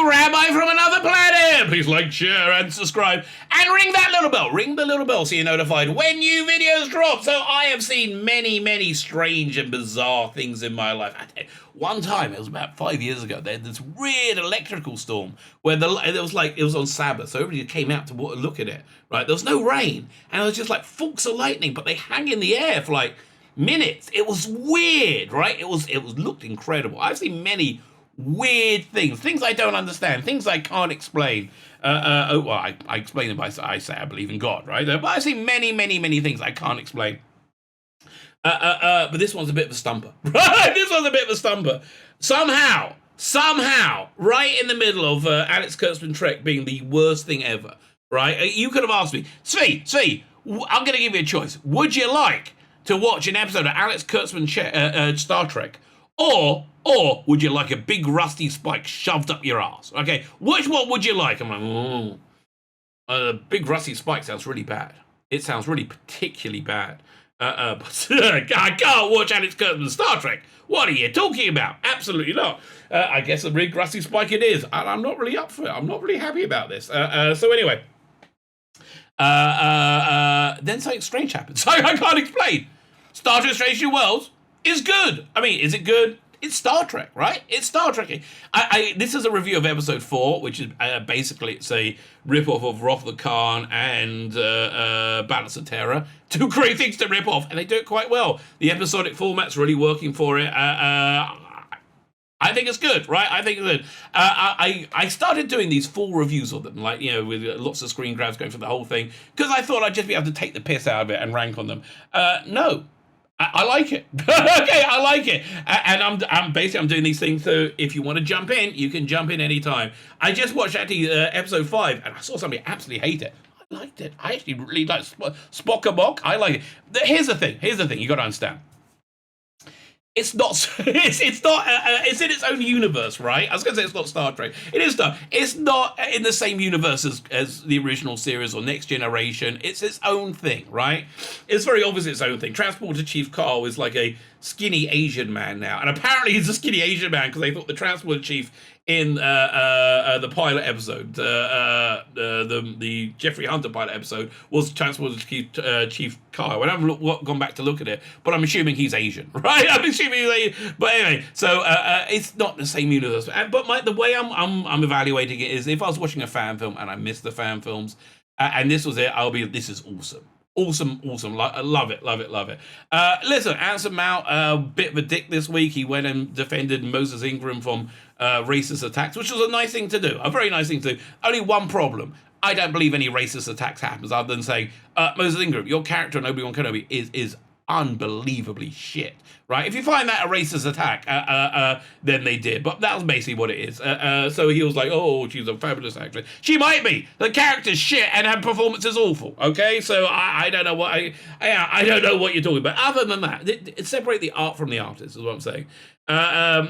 Rabbi from another planet. Please like, share, and subscribe. And ring that little bell. Ring the little bell so you're notified when new videos drop. So I have seen many, many strange and bizarre things in my life. One time, it was about 5 years ago, they had this weird electrical storm where it was on Sabbath, so everybody came out to look at it, right? There was no rain, and it was just like forks of lightning, but they hang in the air for like minutes. It was weird, right? It looked incredible. I've seen many weird things I don't understand, things I can't explain. I explain them by I say I believe in God, right? But I've seen many, many, many things I can't explain. But this one's a bit of a stumper. Right? This one's a bit of a stumper. Somehow, right in the middle of Alex Kurtzman Trek being the worst thing ever, right? You could have asked me, Tzvi, I'm going to give you a choice. Would you like to watch an episode of Alex Kurtzman Star Trek, or would you like a big rusty spike shoved up your ass? Okay, which one would you like? I'm like, a big rusty spike sounds really bad. It sounds really particularly bad. But I can't watch Alex Kurtzman's Star Trek. What are you talking about? Absolutely not. I guess a big rusty spike it is. And I'm not really up for it. I'm not really happy about this. So anyway. Then something strange happened. So I can't explain. Star Trek Strange New Worlds is good. I mean, is it good? It's Star Trek, right? It's Star Trek. This is a review of episode 4, which is basically it's a rip-off of Wrath of the Khan and Balance of Terror. Two great things to rip off, and they do it quite well. The episodic format's really working for it. I think it's good, right? I think it's good. I started doing these full reviews of them, like, you know, with lots of screen grabs going for the whole thing, because I thought I'd just be able to take the piss out of it and rank on them. No. I like it. Okay, I like it. And I'm doing these things, so if you want to jump in, you can jump in anytime. I just watched actually episode 5, and I saw somebody absolutely hate it. I liked it. I actually really like Spock-a-Mock. I like it. Here's the thing. You got to understand. It's not. It's in its own universe, right? I was going to say it's not Star Trek. It is Star. It's not in the same universe as the original series or Next Generation. It's its own thing, right? It's very obvious its own thing. Transporter Chief Carl is like a skinny Asian man now, and apparently he's a skinny Asian man because they thought the Transporter Chief in the pilot episode, the Jeffrey Hunter pilot episode, was Transporter Chief Carl. I haven't gone back to look at it, but I'm assuming he's Asian, right? I'm assuming he's Asian. But anyway, so it's not the same universe. But the way I'm evaluating it is, if I was watching a fan film and I missed the fan films, and this was it, this is awesome. Awesome. Love it. Listen, Anson Mount, a bit of a dick this week. He went and defended Moses Ingram from racist attacks, which was a nice thing to do. A very nice thing to do. Only one problem. I don't believe any racist attacks happens other than saying, Moses Ingram, your character in Obi Wan Kenobi is unbelievably shit, right? If you find that a racist attack, then they did. But that was basically what it is. So he was like, oh, she's a fabulous actress. She might be. The character's shit and her performance is awful, okay? So I don't know what I don't know what you're talking about. Other than that, separate the art from the artist is what I'm saying.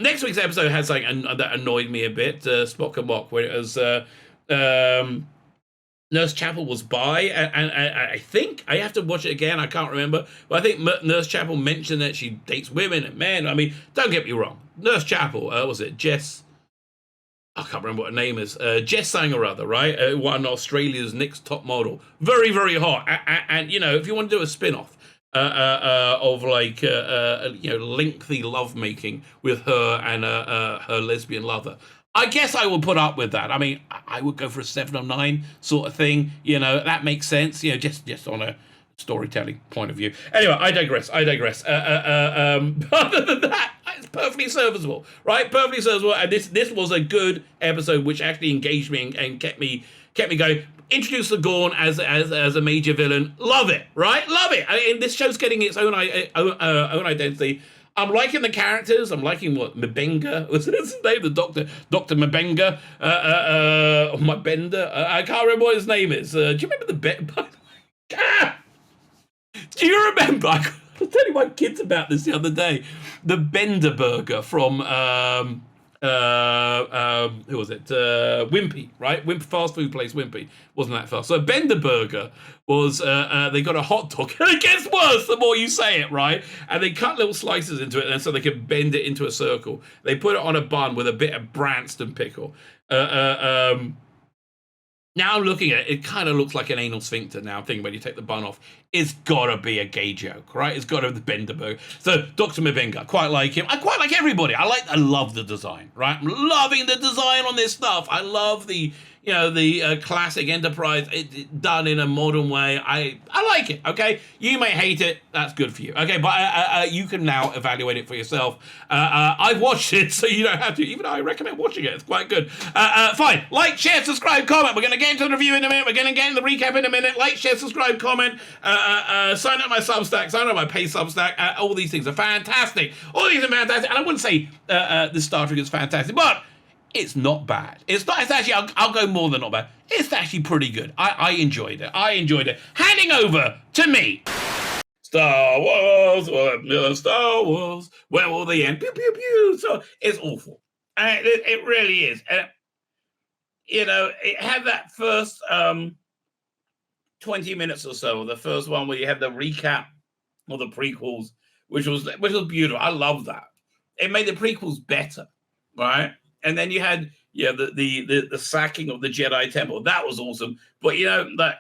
Next week's episode had something that annoyed me a bit, Spock-a-Mock, where it was Nurse Chapel was by, and I think, I have to watch it again, I can't remember, but I think Nurse Chapel mentioned that she dates women and men. I mean, don't get me wrong, Nurse Chapel, was it Jess? I can't remember what her name is. Jess sang or other, right? One Australia's next top model. Very, very hot. And you know, if you want to do a spin-off of like, lengthy lovemaking with her and her lesbian lover, I guess I will put up with that. I mean, I would go for a 7 or 9 sort of thing. You know, that makes sense. You know, just on a storytelling point of view. Anyway, I digress. Other than that, it's perfectly serviceable, right? Perfectly serviceable. And this was a good episode, which actually engaged me and kept me going. Introduce the Gorn as a major villain. Love it, right? Love it. I mean, this show's getting its own identity. I'm liking the characters. I'm liking what Mabenga was his name, the Dr. Mabenga, Mabenda. I can't remember what his name is. Do you remember the Do you remember? I was telling my kids about this the other day. The Bender burger from who was it? Wimpy, right? Fast food place Wimpy wasn't that fast. So Bender Burger was they got a hot dog, and it gets worse the more you say it, right? And they cut little slices into it, and so they could bend it into a circle. They put it on a bun with a bit of Branston pickle. Now I'm looking at it, it kind of looks like an anal sphincter now. I'm thinking when you take the bun off, it's gotta be a gay joke, right? It's gotta be the Benderberg. So Dr. Mabenga, quite like him. I quite like everybody. I love the design, right? I'm loving the design on this stuff. I love the classic Enterprise done in a modern way. I like it. Okay, you may hate it. That's good for you. Okay, but you can now evaluate it for yourself. I've watched it, so you don't have to. Even though I recommend watching it, it's quite good. Fine. Like, share, subscribe, comment. We're going to get into the review in a minute. We're going to get into the recap in a minute. Like, share, subscribe, comment. Sign up my Substack. Sign up my pay Substack. All these things are fantastic. All these are fantastic. And I wouldn't say this Star Trek is fantastic, but it's not bad. It's not. It's actually. I'll go more than not bad. It's actually pretty good. I enjoyed it. Handing over to me. Star Wars. Star Wars. Where will they end? Pew pew pew. So it's awful. It really is. It had that first 20 minutes or so, the first one where you had the recap of the prequels, which was beautiful. I love that. It made the prequels better, right? And then you had the sacking of the Jedi Temple. That was awesome. But that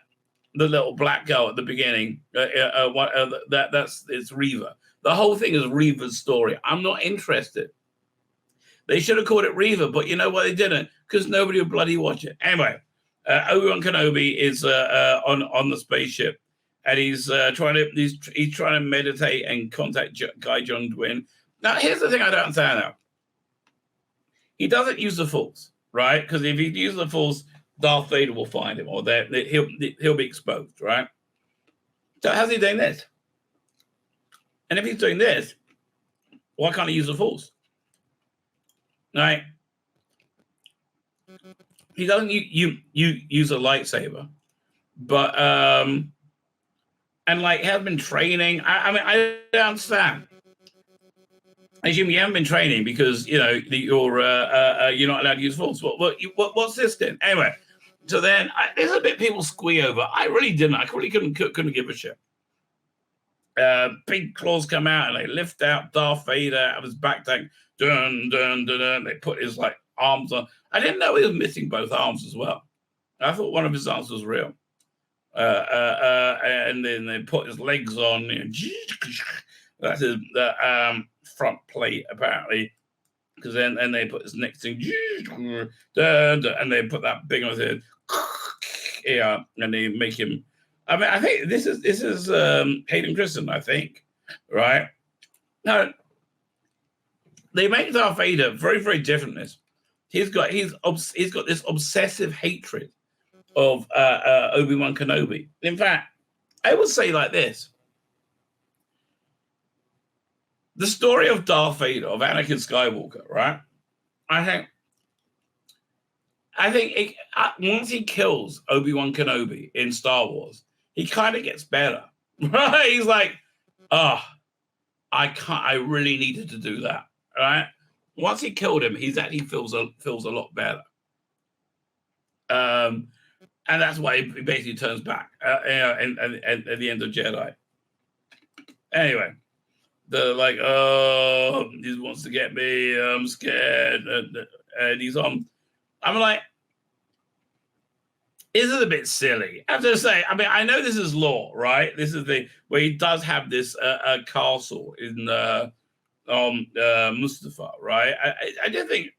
the little black girl at the beginning, it's Reva. The whole thing is Reva's story. I'm not interested. They should have called it Reva, but you know what? They didn't, because nobody would bloody watch it. Anyway, Obi Wan Kenobi is on the spaceship, and he's trying to meditate and contact Guy Jong Dwin. Now, here's the thing I don't understand now. He doesn't use the Force, right? Because if he uses the Force, Darth Vader will find him, or he'll be exposed, right? So how's he doing this? And if he's doing this, why can't he use the Force? Right? He doesn't use a lightsaber, but and has been training. I mean, I don't understand. I assume you haven't been training because you're not allowed to use Force. What's this then? Anyway, so then there's a bit people squee over. I really didn't. I really couldn't give a shit. Big claws come out and they lift out Darth Vader out of his back tank. Dun dun dun dun. They put his arms on. I didn't know he was missing both arms as well. I thought one of his arms was real. And then they put his legs on. That's his front plate apparently, because then they put this next thing, and they put that big on his head, and they make him. I mean, I think this is Hayden Christensen, I think, right? Now they make Darth Vader very, very different. He's got this obsessive hatred of Obi Wan Kenobi. In fact, I would say like this. The story of Darth Vader, of Anakin Skywalker, right? I think once he kills Obi Wan Kenobi in Star Wars, he kind of gets better, right? He's like, I really needed to do that, right? Once he killed him, he actually feels a lot better, and that's why he basically turns back, at the end of Jedi. Anyway. They're like, he wants to get me. I'm scared, and he's on. I'm like, this is a bit silly. I have to say. I mean, I know this is lore, right? This is where he does have this castle in Mustafar, right? I just think,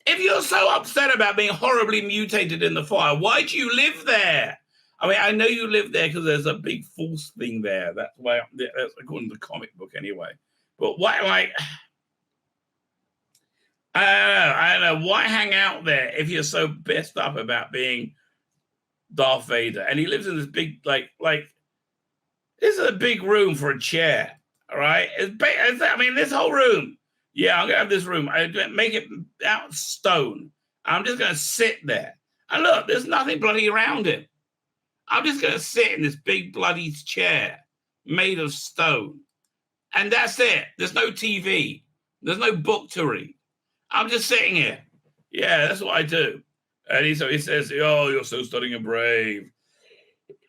if you're so upset about being horribly mutated in the fire, why do you live there? I mean, I know you live there because there's a big Force thing there. That's why, that's according to the comic book anyway. But why, I don't know. Why hang out there if you're so pissed up about being Darth Vader? And he lives in this big, this is a big room for a chair, all right? I mean, this whole room. Yeah, I'm going to have this room. I make it out of stone. I'm just going to sit there. And look, there's nothing bloody around him. I'm just going to sit in this big bloody chair made of stone. And that's it. There's no TV. There's no book to read. I'm just sitting here. Yeah, that's what I do. And he says, oh, you're so stunning and brave.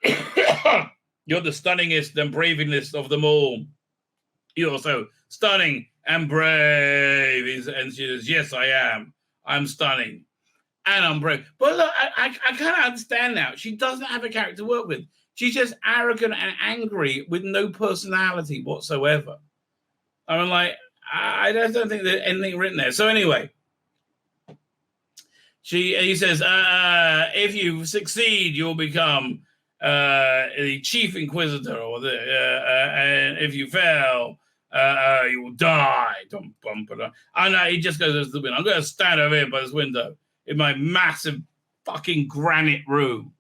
You're the stunningest and bravest of them all. You're so stunning and brave. And she says, yes, I am. I'm stunning and I'm brave. But look, I kind of understand now. She doesn't have a character to work with. She's just arrogant and angry with no personality whatsoever. I mean, like, I just don't think there's anything written there. So anyway, he says, if you succeed, you'll become the chief inquisitor, and if you fail, you will die. And he just goes to the window. I'm going to stand over here by this window in my massive fucking granite room.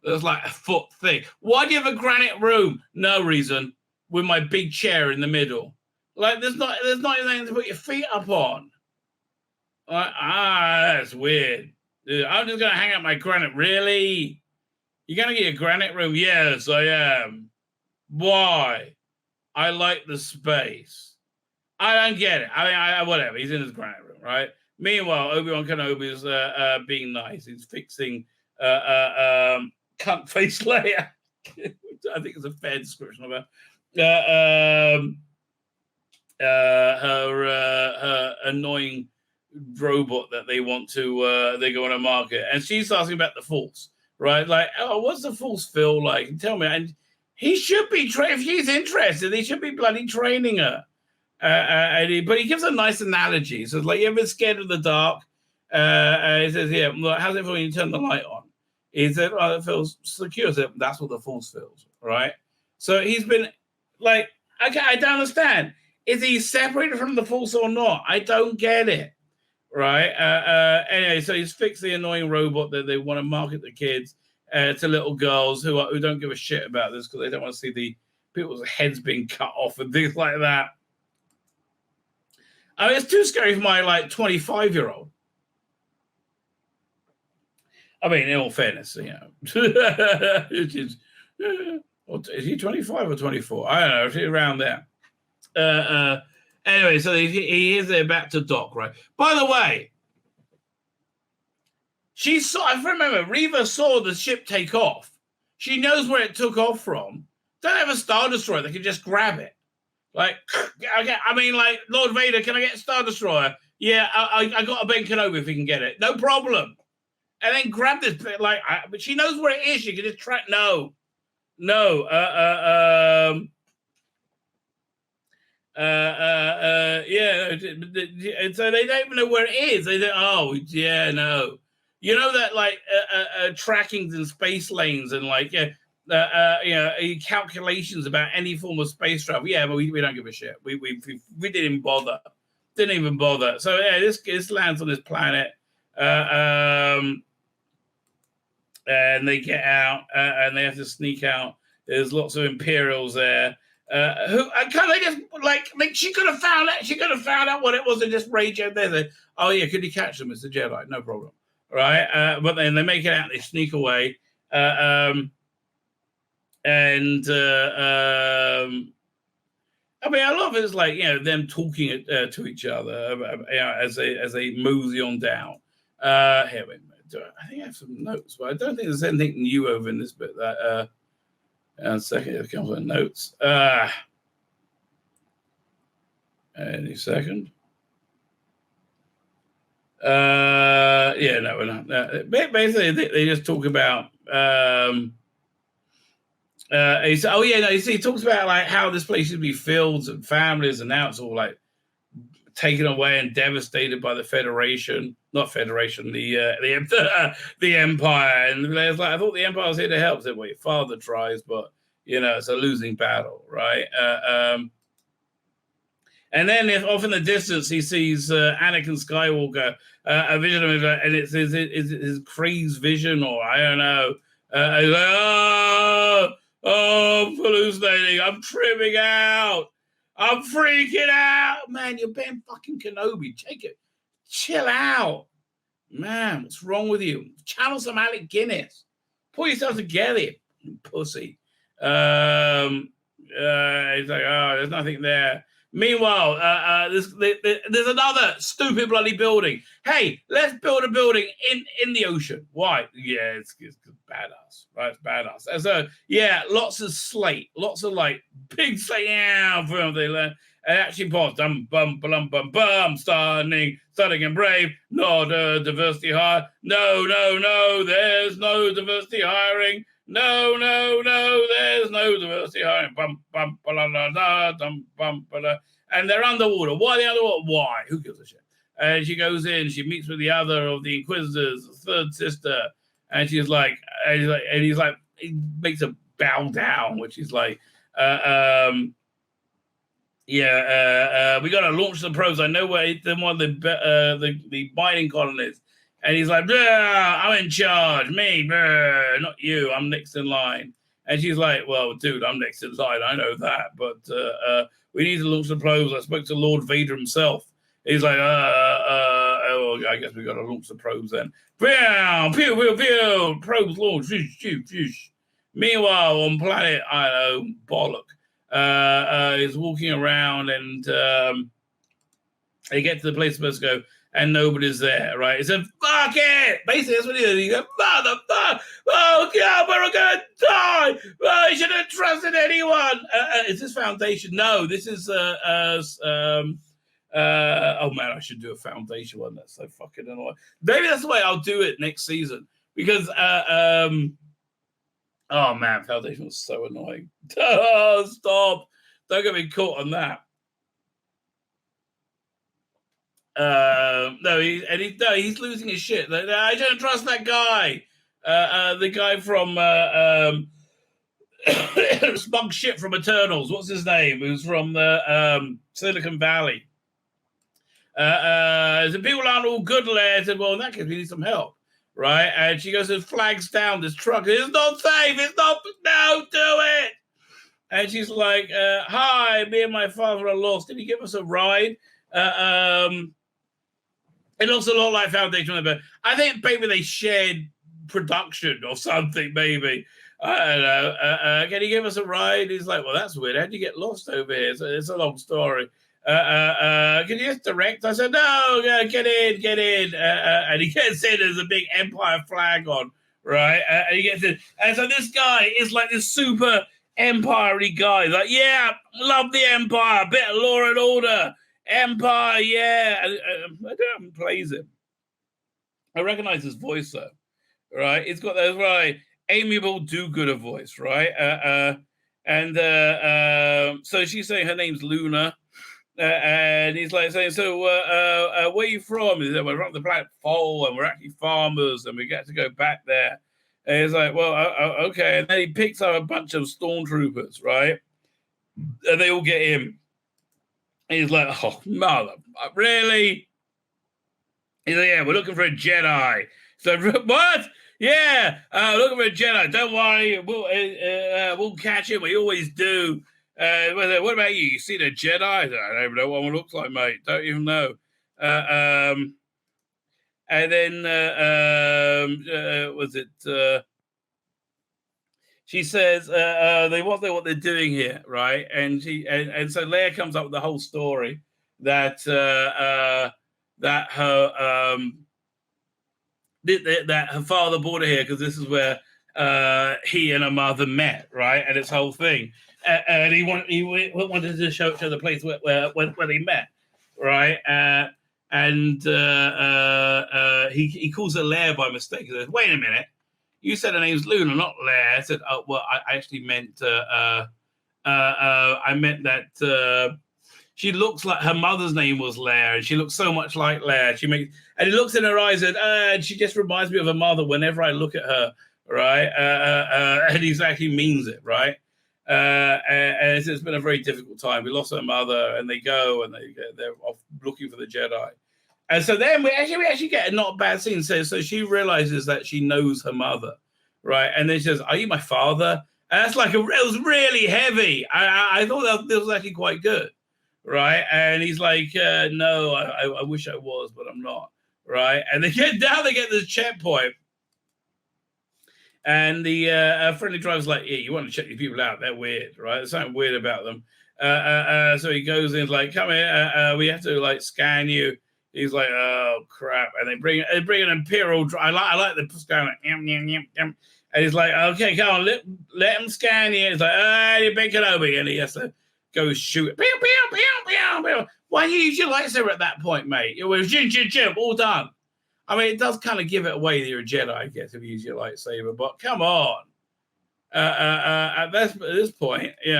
That's like a foot thick. Why do you have a granite room? No reason. With my big chair in the middle. Like, there's not even anything to put your feet up on. Like, that's weird. I'm just going to hang out my granite. Really? You're going to get a granite room? Yes, I am. Why? I like the space. I don't get it. I mean, whatever. He's in his granite room, right? Meanwhile, Obi Wan Kenobi is being nice. He's fixing cunt face Leia. I think it's a fair description of her. Her annoying robot that they want to they go on a market, and she's asking about the Force, right? Like, oh, what's the Force feel like? Tell me. And he should be if she's interested, he should be bloody training her. But he gives a nice analogy. So it's like, you ever scared of the dark? He says, yeah, well, how's it feel when you turn the light on? He said, oh, it feels secure. So that's what the Force feels, right? So he's been like, okay, I don't understand. Is he separated from the Force or not? I don't get it, right? Anyway, so he's fixed the annoying robot that they want to market the kids to little girls who don't give a shit about this because they don't want to see the people's heads being cut off and things like that. I mean, it's too scary for my, like, 25-year-old. I mean, in all fairness, you know. Is he 25 or 24? I don't know. It's around there. Anyway, so he is about to dock, right? By the way, I remember Reva saw the ship take off. She knows where it took off from. Don't have a Star Destroyer that can just grab it. Like, okay, I mean, like, Lord Vader, can I get a Star Destroyer? Yeah, I got a Ben Kenobi if he can get it. No problem. And then grab this bit, like, but she knows where it is. She can just track. No. Yeah. And so they don't even know where it is. They don't. Oh, yeah, no. You know that, like, trackings in space lanes and, like, calculations about any form of space travel. Yeah, but we don't give a shit. We didn't bother. Didn't even bother. So yeah, this lands on this planet, and they get out, and they have to sneak out. There's lots of Imperials there. Who kind of just like she could have found out. She could have found out what it was and just rage out there. They, oh yeah, could you catch them? It's a Jedi, no problem, right? But then they make it out. They sneak away. I mean, a lot of it is like, you know, them talking to each other, you know, as they mosey on down. Here, wait a minute. I think I have some notes, but I don't think there's anything new over in this bit. That a second, it comes with notes. Any second. Yeah, no, we're not. Basically, they just talk about. He said, "Oh yeah, no." He talks about like how this place should be fields and families, and now it's all like taken away and devastated by the Federation. Not Federation, the Empire. And it's like, I thought the Empire was here to help. I said, well, your father tries, but you know it's a losing battle, right? And then, if off in the distance, he sees Anakin Skywalker, a vision of him, and it's his crazed vision, or I don't know. He's like, oh, I'm hallucinating. I'm tripping out. I'm freaking out. Man, you're Ben fucking Kenobi. Take it. Chill out. Man, what's wrong with you? Channel some Alec Guinness. Pull yourself together, you pussy. He's like, oh, there's nothing there. Meanwhile, there's another stupid bloody building. Hey, let's build a building in the ocean. Why? Yeah, it's badass, right? It's badass. And so, yeah, lots of slate, lots of like big slate. Yeah, and actually, pause. Bum, starting and brave. Not diversity hire. No. There's no diversity hiring. No, there's no diversity hiring. And they're underwater. Why are they underwater? Why? Who gives a shit? And she goes in, she meets with the other of the Inquisitors, the third sister, and she's like, he makes a bow down, which is like, we gotta launch the probes. I know where one of the mining colonies. And he's like, I'm in charge. Me, not you. I'm next in line. And she's like, well, dude, I'm next in line. I know that. But we need to launch the probes. I spoke to Lord Vader himself. He's like, I guess we got to launch the probes then. Pew, pew, pew. Probes launch. Meanwhile, on planet, I don't know, Bollock is walking around and they get to the place they're supposed to go. And nobody's there, right? He said, fuck it! Basically, that's what he did. He goes, motherfucker! Oh, God, we're going to die! Oh, you shouldn't have trusted anyone! Is this Foundation? No, this is, oh, man, I should do a Foundation one. That's so fucking annoying. Maybe that's the way I'll do it next season. Because, oh, man, Foundation was so annoying. Oh, stop. Don't get me caught on that. He's losing his shit. I don't trust that guy. The guy from smug shit from Eternals. What's his name? Who's from the Silicon Valley. The people aren't all good, I said, well, in that case, we need some help, right? And she goes and flags down this truck. It's not safe. It's not. No, do it. And she's like, hi, me and my father are lost. Can you give us a ride? It looks a lot like Foundation, but I think maybe they shared production or something, maybe. I don't know. Can you give us a ride? He's like, well, that's weird. How'd you get lost over here? It's a long story. Can you just direct? I said, no, get in. And he gets in, there's a big Empire flag on, right? And he gets in. And so this guy is like this super Empire-y guy. Like, yeah, love the Empire, bit of law and order. Empire, yeah. I don't plays him. I recognize his voice though, right? It's got that right amiable do-gooder voice, right? So she's saying her name's Luna, and he's like saying, so where are you from? He said, we're from the planet Fall, and we're actually farmers, and we get to go back there. And he's like, well, okay. And then he picks up a bunch of stormtroopers, right? And they all get him. And he's like, oh, mother, really? He's like, yeah, we're looking for a Jedi. So, what? Yeah, looking for a Jedi. Don't worry, we'll catch him. We always do. What about you? You seen a Jedi? I don't even know what one looks like, mate. Don't even know. And then, was it... she says they want to know what they're doing here, right? And so Leia comes up with the whole story that her father brought her here because this is where he and her mother met, right? And this whole thing, and he wanted to show the place where they met, right? He calls her Leia by mistake. He says, "Wait a minute. You said her name's Luna, not Leia." I said, "Oh, well, I actually meant I meant that she looks like her mother's name was Leia, and she looks so much like Leia. And he looks in her eyes, and she just reminds me of her mother whenever I look at her, right?" And he actually means it, right? And it's been a very difficult time. We lost her mother, and they go, and they're off looking for the Jedi. And so then we actually get a not bad scene. So she realizes that she knows her mother, right? And then she says, "Are you my father?" And that's like it was really heavy. I thought that was actually quite good, right? And he's like, "No, I wish I was, but I'm not," right? And they get this checkpoint, and the friendly driver's like, "Yeah, you want to check these people out? They're weird, right? There's something weird about them." So he goes in, like, come here, we have to like scan you. He's like, oh crap, and they bring an Imperial. I like the scan, and he's like, okay, come on, let him scan you. He's like, you're big Kenobi, and he has to go shoot it. Pew, pew, pew, pew, pew. Why you use your lightsaber at that point, mate? It was jim, all done. I mean, it does kind of give it away that you're a Jedi, I guess, if you use your lightsaber. But come on, at this point, he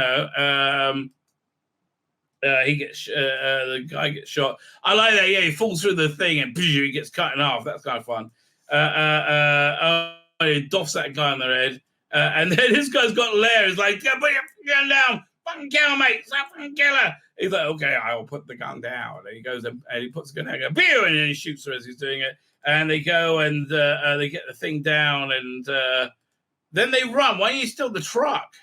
gets the guy gets shot. I like that. Yeah, he falls through the thing and he gets cut in half. That's kind of fun. He doffs that guy on the head, and then this guy's got Lair. He's like, put your gun down, fucking kill, mate, fucking killer. He's like, okay, I will put the gun down. And he goes and he puts the gun down, and then he shoots her as he's doing it. And they go and they get the thing down, and then they run. Why don't you steal the truck?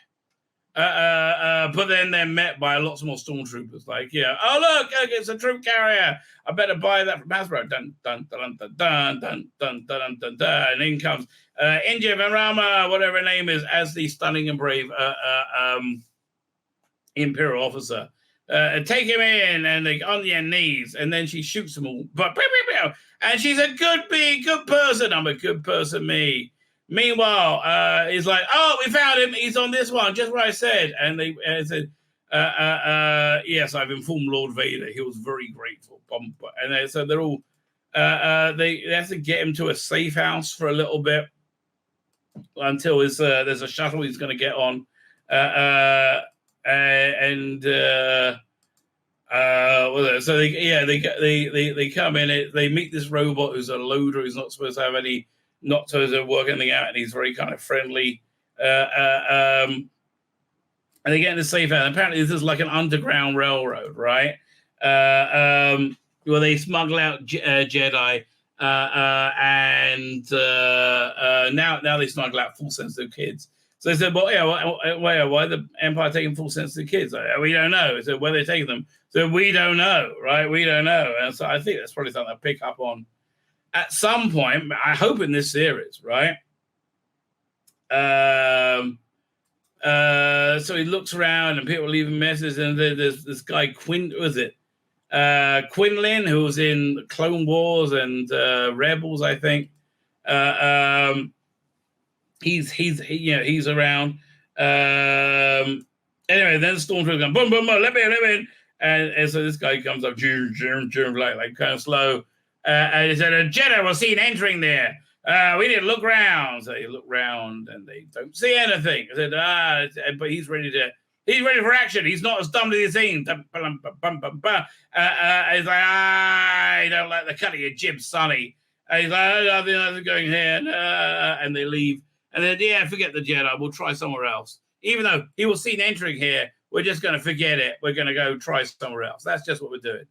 But then they're met by lots more stormtroopers. Like, oh look, it's a troop carrier. I better buy that from Hasbro. Dun dun dun dun dun dun dun dun dun dun. And in comes India Varama, whatever her name is, as the stunning and brave Imperial officer. Take him in, and they on their knees, and then she shoots them all. But and she's a good person. I'm a good person, me. Meanwhile, he's like, oh, we found him. He's on this one, just what I said. And they said, yes, I've informed Lord Vader. He was very grateful. And so they're all, they have to get him to a safe house for a little bit until there's a shuttle he's going to get on. So they come in. They meet this robot who's a loader who's not supposed to have any. Not to work anything out, and he's very kind of friendly. And they get in the safe house. Apparently, this is like an underground railroad, right? Where they smuggle out Jedi, and now they smuggle out full sensitive kids. So they said, well, why the Empire taking full sensitive kids? Like, we don't know. So where they taking them? So we don't know, right? We don't know. And so I think that's probably something I pick up on at some point, I hope in this series, right? So he looks around and people leaving messages, and there's this guy, Quinlan, who was in Clone Wars and Rebels, I think. He's around. Anyway, then Stormtrooper going, boom, boom, boom, let me in. And so this guy comes up, like kind of slow. And he said, a Jedi was seen entering there. We didn't look round. So you look round and they don't see anything. I said, but he's ready for action. He's not as dumb as he seems. He's like, I don't like the cut of your jib, Sonny. And he's like, nothing going here. And they leave. And then, forget the Jedi. We'll try somewhere else. Even though he was seen entering here, we're just going to forget it. We're going to go try somewhere else. That's just what we're doing.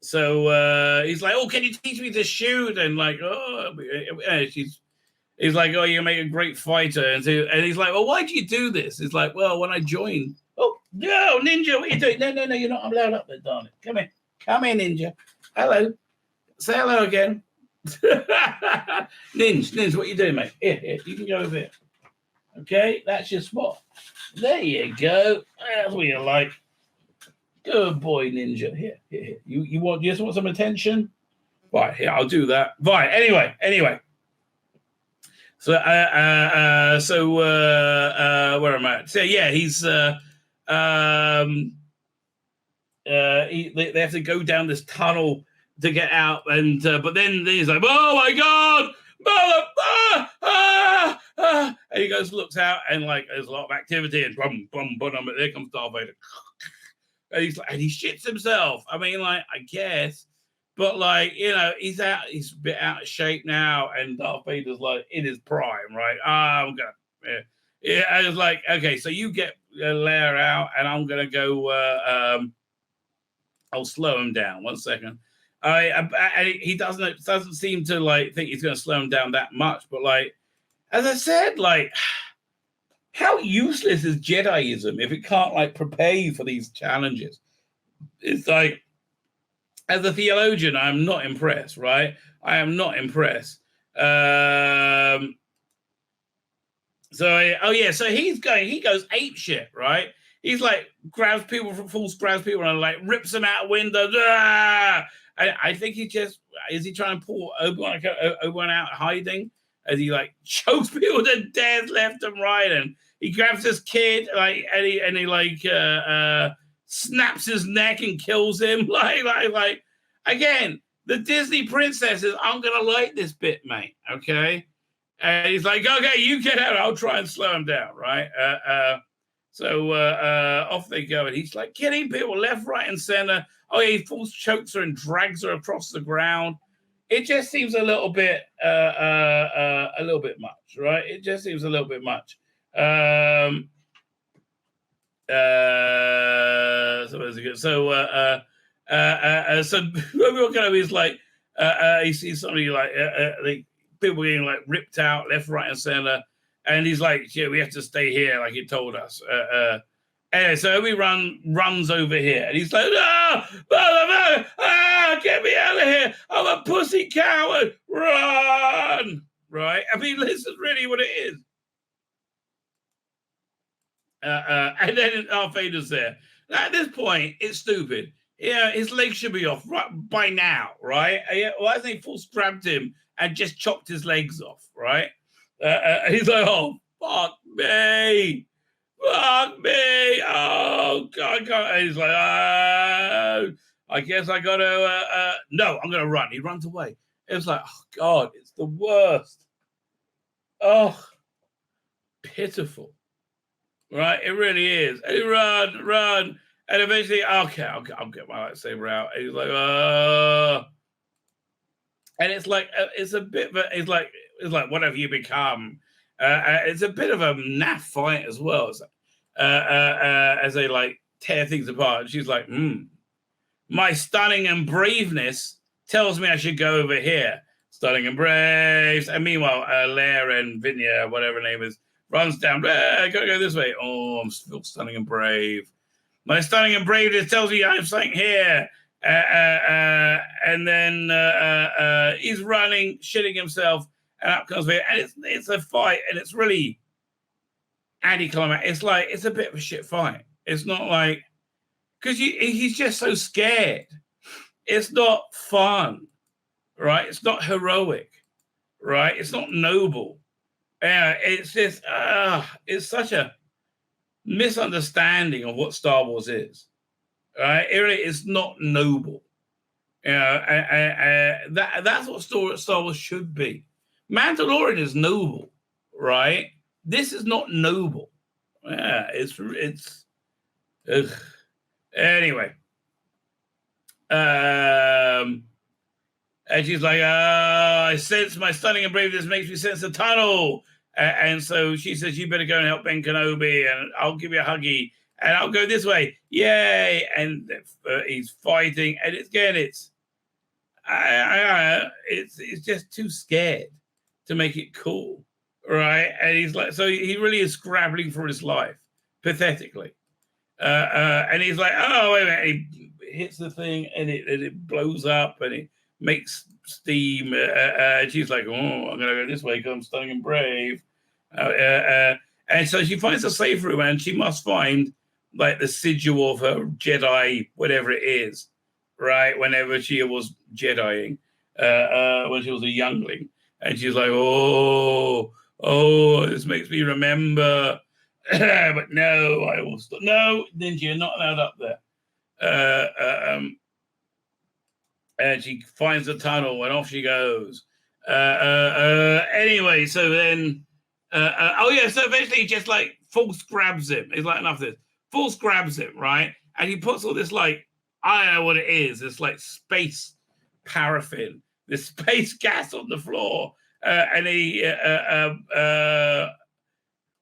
So he's like, oh, can you teach me to shoot? And like, he's like, oh, you make a great fighter. And he's like, well, why do you do this? He's like, well, when I joined. Oh, no, Ninja, what are you doing? No, you're not allowed up there, darling. Come here, Ninja. Hello. Say hello again. Ninja, what are you doing, mate? Here, you can go over here. Okay, that's your spot. There you go. That's what you like. Good boy, Ninja. Here. You just want some attention? Right, here, I'll do that. Right, anyway. So, where am I? So, yeah, he's, they have to go down this tunnel to get out, and but then he's like, oh my God, and he goes, looks out, and like there's a lot of activity, and there comes Darth Vader. And he shits himself. I mean, like, I guess, but like, he's a bit out of shape now, and Darth Vader's like in his prime, right? I'm gonna, I was like, okay, so you get Leia out, and I'm gonna go. I'll slow him down. 1 second. He doesn't seem to like think he's gonna slow him down that much, but like, as I said, like, how useless is Jediism if it can't like prepare you for these challenges? It's like, as a theologian, I'm not impressed, right? I am not impressed. So, so he goes ape shit, right? He's like, grabs people and like rips them out of windows. Ah! I think is he trying to pull Obi Wan out hiding? As he like chokes people to death left and right, and he grabs this kid like and he like snaps his neck and kills him. Like again, the Disney princesses aren't gonna like this bit, mate. Okay. And he's like, okay, you get out. I'll try and slow him down, right? So off they go. And he's like killing people left, right, and center. Oh, yeah, he falls, chokes her, and drags her across the ground. It just seems a little bit much, right? It just seems a little bit much. So where's it go? So Obi Wan Kenobi is like, he sees somebody like people getting like ripped out left, right, and center, and he's like, "Yeah, we have to stay here," like he told us. Anyway, so Obi runs over here, and he's like, get me out of here! I'm a pussy coward! Run!" Right? I mean, this is really what it is. And then Darth Vader's there. Now, at this point, it's stupid. Yeah, his legs should be off by now, right? Well, I think Force grabbed him and just chopped his legs off, right? And he's like, "Oh, fuck me. Oh, God. And he's like, I guess I got to, no, I'm going to run." He runs away. It was like, oh, God, it's the worst. Oh, pitiful. Right? It really is. And he run. And eventually, okay, I'll get my lightsaber out. And he's like, and it's like, it's a bit of a, it's like, what have you become? It's a bit of a naff fight as well. It's like, as they like tear things apart. And she's like, my stunning and braveness tells me I should go over here. Stunning and brave. And meanwhile, Leia and Vinya, whatever her name is, runs down. Gotta go this way. Oh, I'm still stunning and brave. My stunning and braveness tells me I have something here. And then he's running, shitting himself, and up comes Vader. And it's a fight, and it's really anticlimactic. It's like, it's a bit of a shit fight. It's not like, because he's just so scared. It's not fun, right? It's not heroic, right? It's not noble. It's just, it's such a misunderstanding of what Star Wars is. Right? It really is not noble. That's what Star Wars should be. Mandalorian is noble, right? This is not noble. Yeah, it's ugh. Anyway. And she's like, I sense my stunning and braveness makes me sense the tunnel. And so she says, you better go and help Ben Kenobi, and I'll give you a huggy, and I'll go this way. Yay. And he's fighting. And it's just too scared to make it cool. Right. And he's like, so he really is scrabbling for his life, pathetically. And he's like, oh, wait a minute. He hits the thing, and it blows up, and it makes steam. And she's like, oh, I'm going to go this way because I'm stunning and brave. And so she finds a safe room, and she must find like the sigil of her Jedi, whatever it is, right? Whenever she was Jediing, when she was a youngling. And she's like, oh, this makes me remember. But no, I will stop. No, Ninja, you're not allowed up there. And she finds the tunnel, and off she goes. Anyway, so then, so eventually he just like Force grabs him. He's like, enough of this. Force grabs him, right? And he puts all this like, I don't know what it is. It's like space paraffin, this space gas on the floor. And he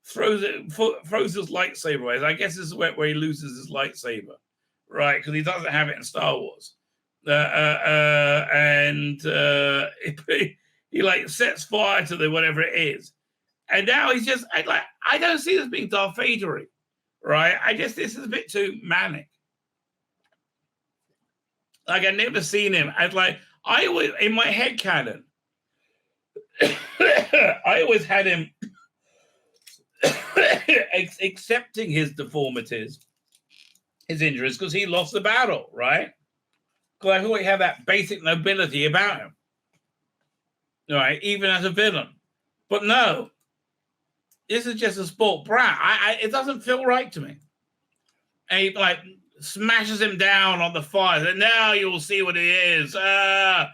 throws his lightsaber away. I guess this is where he loses his lightsaber, right? Because he doesn't have it in Star Wars. And he like sets fire to the whatever it is. And now he's just I don't see this being Darth Vader-y, right? This is a bit too manic. Like, I've never seen him. I always, in my head canon, I always had him accepting his deformities, his injuries, because he lost the battle, right? Because I thought he had that basic nobility about him, right? Even as a villain. But no, this is just a sport brat. It doesn't feel right to me. And he like smashes him down on the fire. And now you'll see what he is. And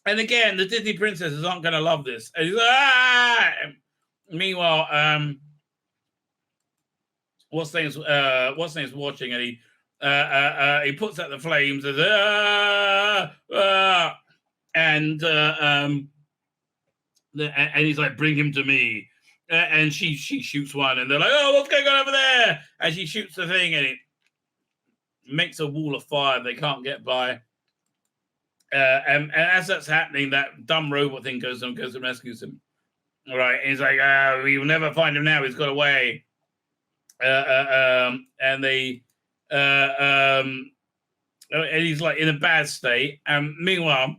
again, the Disney princesses aren't going to love this. And he's meanwhile, what's name's watching, and he puts out the flames and he's like, bring him to me. And she shoots one, and they're like, oh, what's going on over there? And she shoots the thing, and it makes a wall of fire. They can't get by. And as that's happening, that dumb robot thing goes and rescues him. All right, and he's like, we will never find him now. He's got away. And they, and he's like in a bad state. And meanwhile,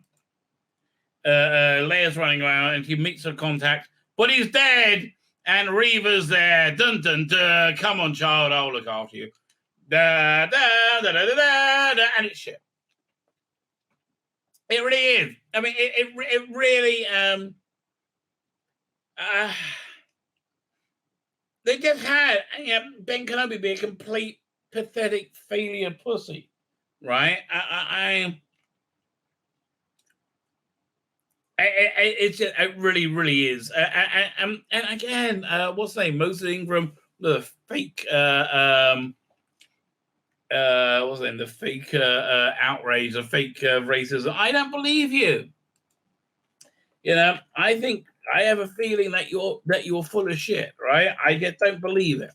Leia's running around, and he meets her contact, but he's dead. And Reva's there. Dun dun dun. Come on, child. I'll look after you. Da da da da da da. Da. And it's shit. It really is. I mean, it really. They just had Ben Kenobi be a complete pathetic failure pussy, right? It really, really is. And again, what's the name? Moses Ingram, the fake, what's the name? The fake outrage, the fake racism. I don't believe you. You know, I have a feeling that you're full of shit, right? I just don't believe it.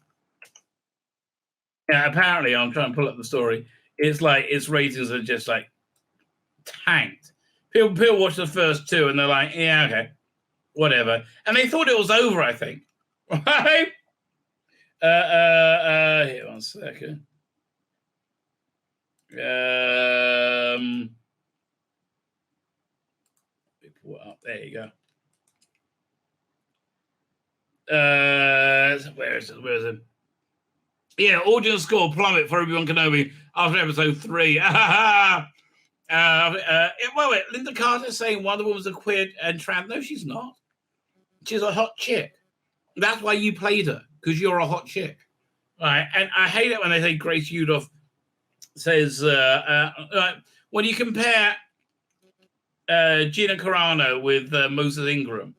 Yeah, apparently, I'm trying to pull up the story. It's like its ratings are just like tanked. People watch the first two and they're like, yeah, okay, whatever. And they thought it was over, I think. Right? Here, one second. Let me pull it up. There you go. Where is it? Yeah, audience score plummet for Obi Wan Kenobi after episode 3. Wait, Linda Carter's saying Wonder Woman's a queer and trans. No, she's not. She's a hot chick. That's why you played her, because you're a hot chick. Right? And I hate it when they say Grace Yudoff says, when you compare Gina Carano with Moses Ingram,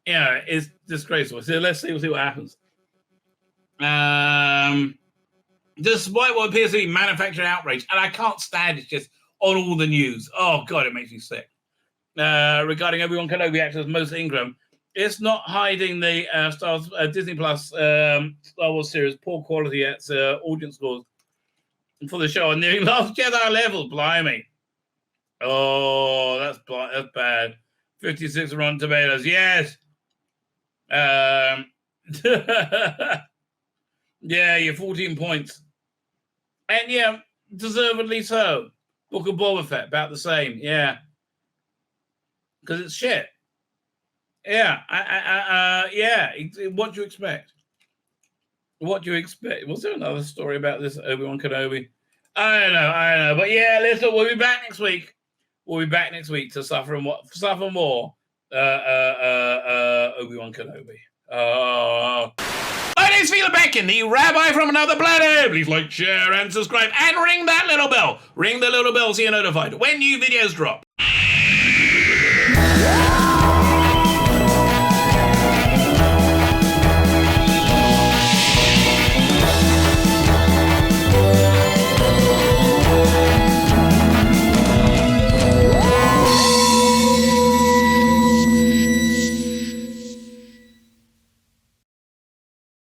yeah, it's disgraceful. So let's see what happens. Despite what appears to be manufactured outrage, and I can't stand it, just on all the news. Oh, God, it makes me sick. Regarding Obi Wan Kenobi actor Moses Ingram, it's not hiding the Disney Plus Star Wars series poor quality at audience scores for the show on nearing Last Jedi level. Blimey. Oh, that's bad. 56 Rotten Tomatoes. Yes. Yeah, you're 14 points. And yeah, deservedly so. Book of Boba Fett, about the same. Yeah. Because it's shit. Yeah. Yeah. What do you expect? What do you expect? Was there another story about this Obi-Wan Kenobi? I don't know. But yeah, listen, we'll be back next week. We'll be back next week to suffer more. Obi-Wan Kenobi. My name's Tzvi Lebetkin, the Rabbi from another planet. Please like, share, and subscribe, and ring that little bell. Ring the little bell so you're notified when new videos drop.